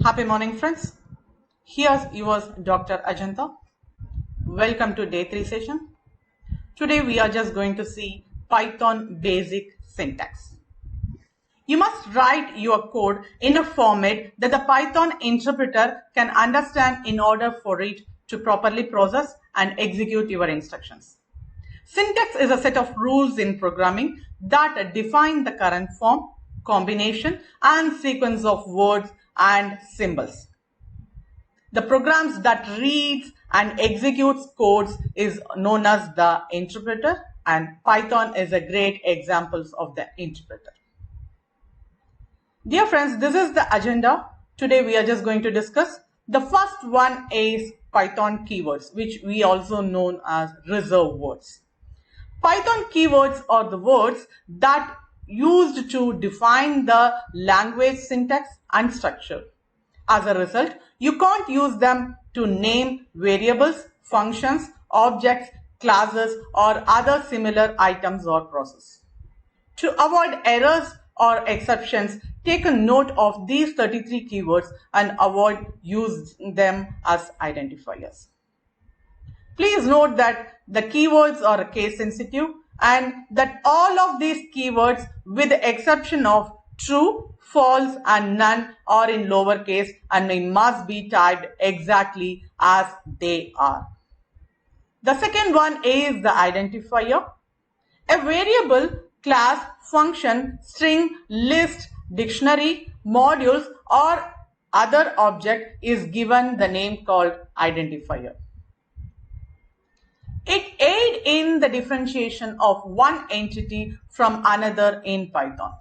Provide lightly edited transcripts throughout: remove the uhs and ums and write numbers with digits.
Happy morning, friends. Here's yours, Dr. Ajanta. Welcome to day 3 session. Today we are just going to see Python basic syntax. You must write your code in a format that the Python interpreter can understand in order for it to properly process and execute your instructions. Syntax is a set of rules in programming that define the current form, combination, and sequence of words and symbols. The programs that reads and executes codes is known as the interpreter, and Python is a great example of the interpreter. Dear friends, this is the agenda. Today we are just going to discuss. The first one is Python keywords, which we also know as reserved words. Python keywords are the words that used to define the language syntax and structure. As a result, you can't use them to name variables, functions, objects, classes, or other similar items or processes. To avoid errors or exceptions, take a note of these 33 keywords and avoid using them as identifiers. Please note that the keywords are case sensitive and that all of these keywords, with the exception of true, false, and none, are in lowercase and must be typed exactly as they are. The second one is the identifier. A variable, class, function, string, list, dictionary, modules, or other object is given the name called identifier. It aids in the differentiation of one entity from another in Python.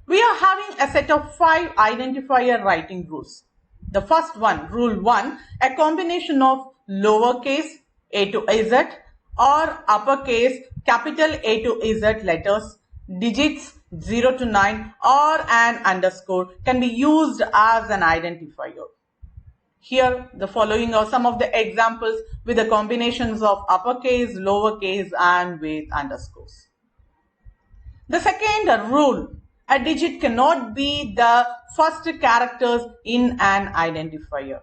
We are having a set of 5 identifier writing rules. The first one, rule 1, a combination of lowercase a to z or uppercase capital A to Z letters, digits 0 to 9 or an underscore can be used as an identifier. Here, the following are some of the examples with the combinations of uppercase, lowercase, and with underscores. The second rule, a digit cannot be the first characters in an identifier.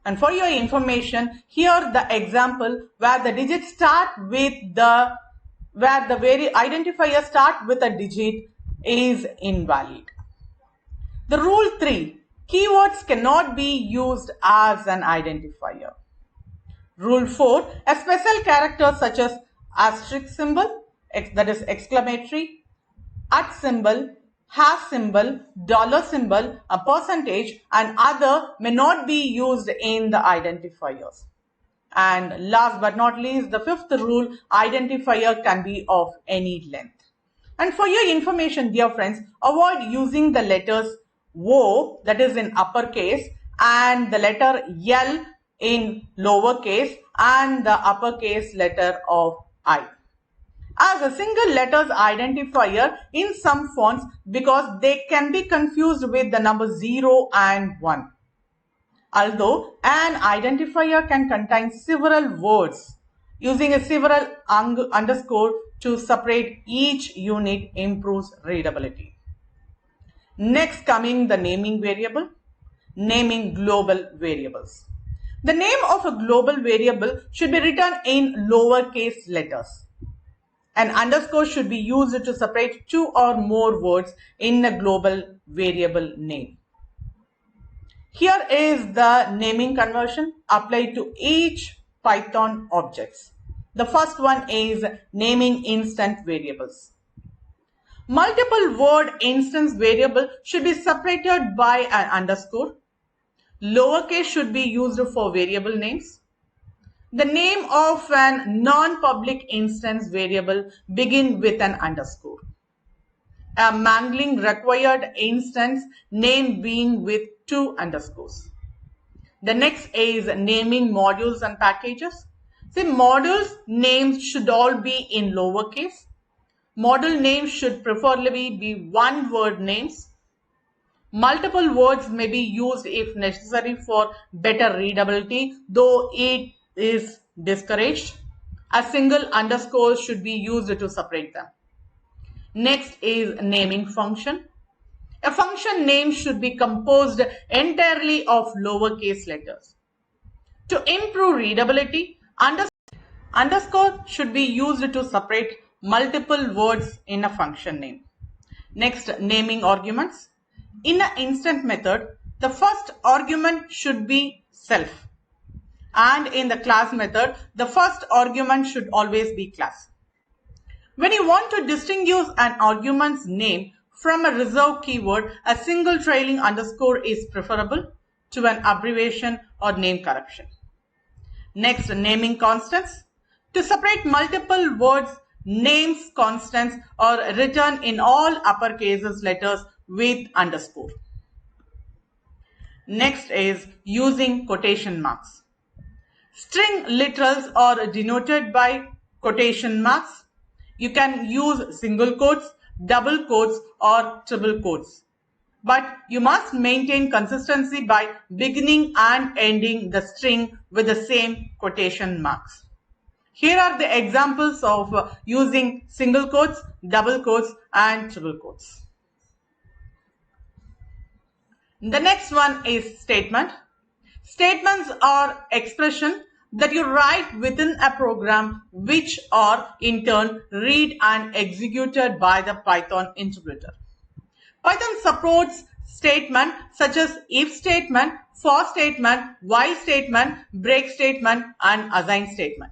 And for your information, here the example where the digits start with where the very identifier start with a digit is invalid. The rule 3, keywords cannot be used as an identifier. Rule 4, a special character such as asterisk symbol, that is exclamatory, at symbol, hash symbol, dollar symbol, a percentage, and other may not be used in the identifiers. And last but not least, the fifth rule, identifier can be of any length. And for your information, dear friends, avoid using the letters O, that is in uppercase, and the letter L in lowercase, and the uppercase letter of I as a single letters identifier in some fonts because they can be confused with the number 0 and 1. Although an identifier can contain several words, using a several underscore to separate each unit improves readability. Next coming the naming variable, naming global variables. The name of a global variable should be written in lowercase letters. An underscore should be used to separate 2 or more words in a global variable name. Here is the naming conversion applied to each Python objects. The first one is naming instant variables. Multiple word instance variable should be separated by an underscore. Lowercase should be used for variable names. The name of an non-public instance variable begin with an underscore. A mangling required instance name being with 2 underscores. The next is naming modules and packages. See, modules names should all be in lowercase. Module names should preferably be one word names. Multiple words may be used if necessary for better readability, though it is discouraged. A single underscore should be used to separate them. Next is naming function. A function name should be composed entirely of lowercase letters. To improve readability, underscore should be used to separate multiple words in a function name. Next, naming arguments. In an instant method, the first argument should be self. And in the class method, the first argument should always be class. When you want to distinguish an argument's name from a reserved keyword, a single trailing underscore is preferable to an abbreviation or name corruption. Next, naming constants. To separate multiple words, names constants are written in all uppercases letters with underscore. Next is using quotation marks. String literals are denoted by quotation marks. You can use single quotes, double quotes, or triple quotes. But you must maintain consistency by beginning and ending the string with the same quotation marks. Here are the examples of using single quotes, double quotes, and triple quotes. The next one is statement. Statements are expressions that you write within a program which are in turn read and executed by the Python interpreter. Python supports statements such as if statement, for statement, while statement, break statement, and assign statement.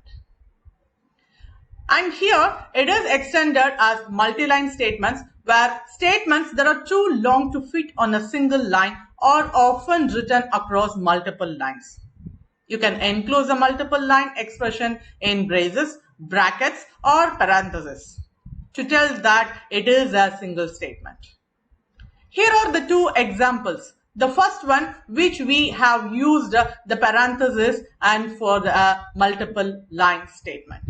And here it is extended as multiline statements, where statements that are too long to fit on a single line are often written across multiple lines. You can enclose a multiple line expression in braces, brackets, or parentheses to tell that it is a single statement. Here are the two examples. The first one, which we have used the parenthesis and for the multiple line statement.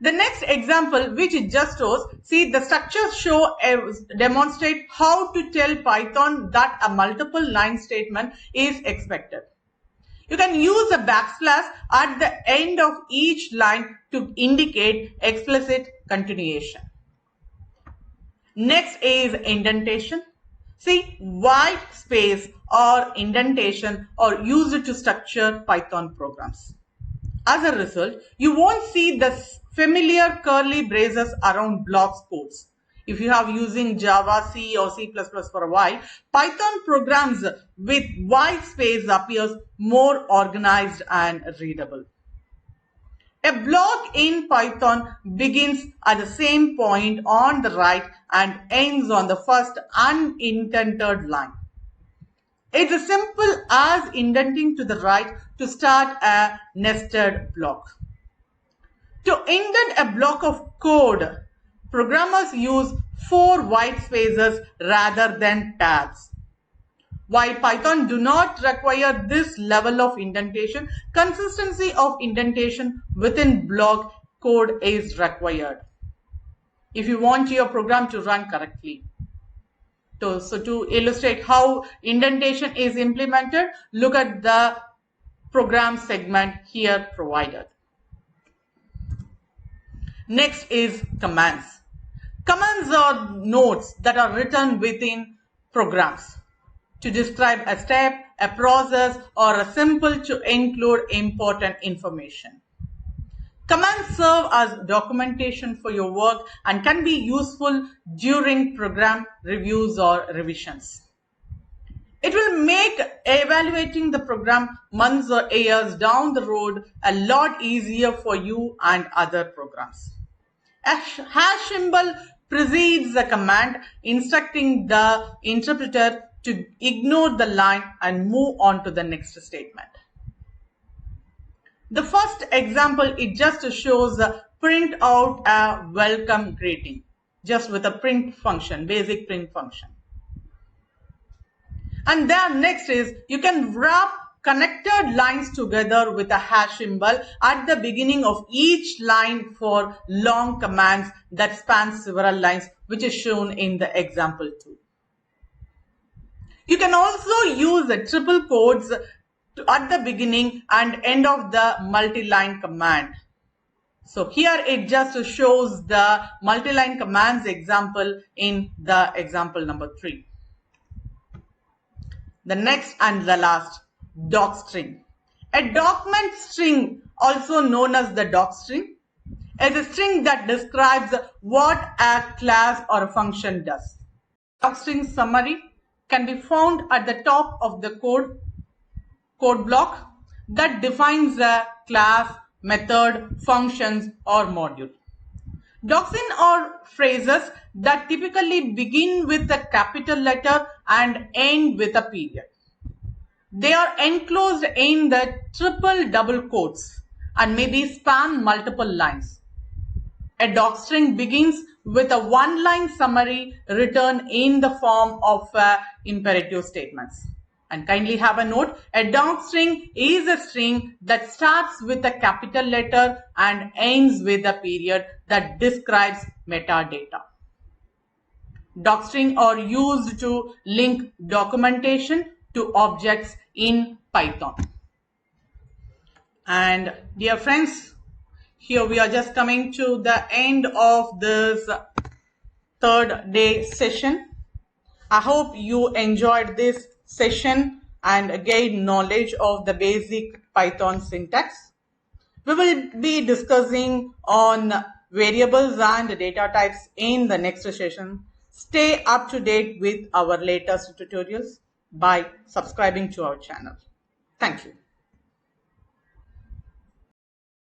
The next example, which it just shows, see the structures show demonstrate how to tell Python that a multiple line statement is expected. You can use a backslash at the end of each line to indicate explicit continuation. Next is indentation. See, white space or indentation are used to structure Python programs. As a result, you won't see the familiar curly braces around blocks codes. If you have using Java, C or C++ for a while, Python programs with white space appears more organized and readable. A block in Python begins at the same point on the right and ends on the first unindented line. It's as simple as indenting to the right to start a nested block. To indent a block of code, programmers use 4 white spaces rather than tabs. While Python do not require this level of indentation, consistency of indentation within block code is required if you want your program to run correctly. So to illustrate how indentation is implemented, look at the program segment here provided. Next is commands. Commands are notes that are written within programs to describe a step, a process, or a symbol to include important information. Commands serve as documentation for your work and can be useful during program reviews or revisions. It will make evaluating the program months or years down the road a lot easier for you and other programs. A hash symbol precedes the command, instructing the interpreter to ignore the line and move on to the next statement. The first example, it just shows print out a welcome greeting, just with a print function, basic print function. And then next is you can wrap connected lines together with a hash symbol at the beginning of each line for long commands that span several lines, which is shown in the example 2. You can also use the triple quotes at the beginning and end of the multi-line command. So here it just shows the multiline commands example in the example number 3. The next and the last, docstring. A document string, also known as the docstring, is a string that describes what a class or a function does. Docstring summary can be found at the top of the code block that defines a class, method, functions, or module. Docstring are phrases that typically begin with a capital letter and end with a period. They are enclosed in the triple double quotes and maybe span multiple lines. A docstring begins with a one-line summary written in the form of imperative statements. And kindly have a note, a docstring is a string that starts with a capital letter and ends with a period that describes metadata. Docstring are used to link documentation to objects in Python. And dear friends, here we are just coming to the end of this third day session. I hope you enjoyed this session and gained knowledge of the basic Python syntax. We will be discussing on variables and data types in the next session. Stay up to date with our latest tutorials by subscribing to our channel. Thank you.